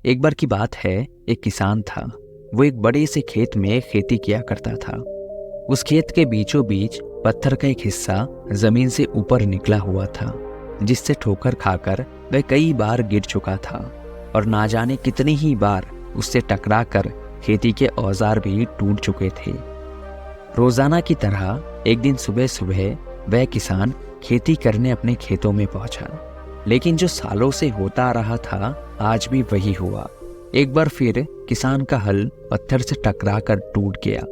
एक बार की बात है, एक किसान था। वो एक बड़े से खेत में खेती किया करता था। उस खेत के बीचों बीच पत्थर का एक हिस्सा जमीन से ऊपर निकला हुआ था, जिससे ठोकर खाकर वह कई बार गिर चुका था और ना जाने कितनी ही बार उससे टकराकर खेती के औजार भी टूट चुके थे। रोजाना की तरह एक दिन सुबह सुबह वह किसान खेती करने अपने खेतों में पहुंचा, लेकिन जो सालों से होता आ रहा था आज भी वही हुआ। एक बार फिर किसान का हल पत्थर से टकराकर टूट गया।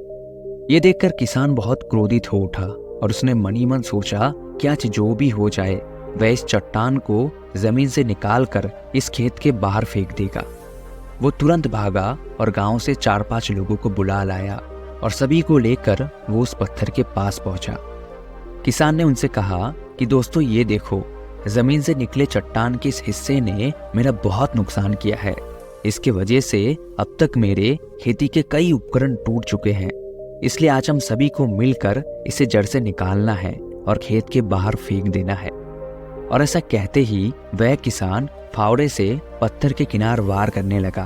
ये देखकर किसान बहुत क्रोधित हो उठा और उसने मनी मन सोचा कि आज जो भी हो जाए वह इस चट्टान को जमीन से निकालकर इस खेत के बाहर फेंक देगा। वो तुरंत भागा और गांव से 4-5 लोगों को बुला लाया और सभी को लेकर वो उस पत्थर के पास पहुंचा। किसान ने उनसे कहा कि दोस्तों, ये देखो, जमीन से निकले चट्टान के इस हिस्से ने मेरा बहुत नुकसान किया है। इसके वजह से अब तक मेरे खेती के कई उपकरण टूट चुके हैं। इसलिए आज हम सभी को मिलकर इसे जड़ से निकालना है और खेत के बाहर फेंक देना है। और ऐसा कहते ही वह किसान फावड़े से पत्थर के किनार वार करने लगा।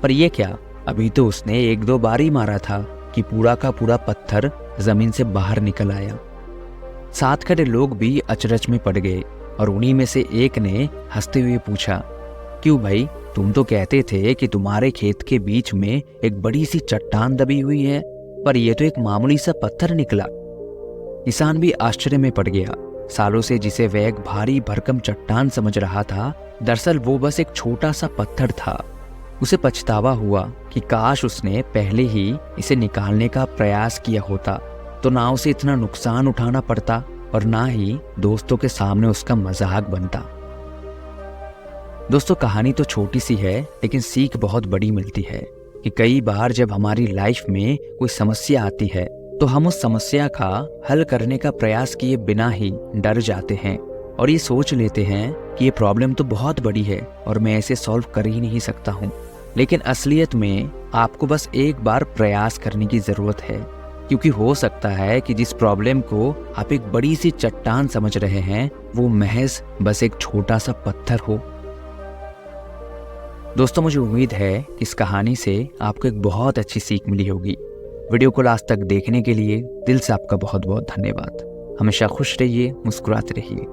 पर यह क्या, अभी तो उसने 1-2 बार ही मारा था कि पूरा का पूरा पत्थर जमीन से बाहर निकल आया। साथ खड़े लोग भी अचरज में पड़ गए और उन्हीं में से एक ने हंसते हुए पूछा, क्यों भाई, तुम तो कहते थे कि तुम्हारे खेत के बीच में एक बड़ी सी चट्टान दबी हुई है, पर यह तो एक मामूली सा पत्थर निकला। किसान भी आश्चर्य में पड़ गया। सालों से जिसे वह एक भारी भरकम चट्टान समझ रहा था, दरअसल वो बस एक छोटा सा पत्थर था। उसे पछतावा हुआ कि काश उसने पहले ही इसे निकालने का प्रयास किया होता, तो ना उसे इतना नुकसान उठाना पड़ता और ना ही दोस्तों के सामने उसका मजाक बनता। दोस्तों, कहानी तो छोटी सी है, लेकिन सीख बहुत बड़ी मिलती है कि कई बार जब हमारी लाइफ में कोई समस्या आती है तो हम उस समस्या का हल करने का प्रयास किए बिना ही डर जाते हैं और ये सोच लेते हैं कि ये प्रॉब्लम तो बहुत बड़ी है और मैं इसे सॉल्व कर ही नहीं सकता हूँ। लेकिन असलियत में आपको बस एक बार प्रयास करने की जरूरत है, क्योंकि हो सकता है कि जिस प्रॉब्लम को आप एक बड़ी सी चट्टान समझ रहे हैं वो महज बस एक छोटा सा पत्थर हो। दोस्तों, मुझे उम्मीद है कि इस कहानी से आपको एक बहुत अच्छी सीख मिली होगी। वीडियो को लास्ट तक देखने के लिए दिल से आपका बहुत बहुत धन्यवाद। हमेशा खुश रहिए, मुस्कुराते रहिए।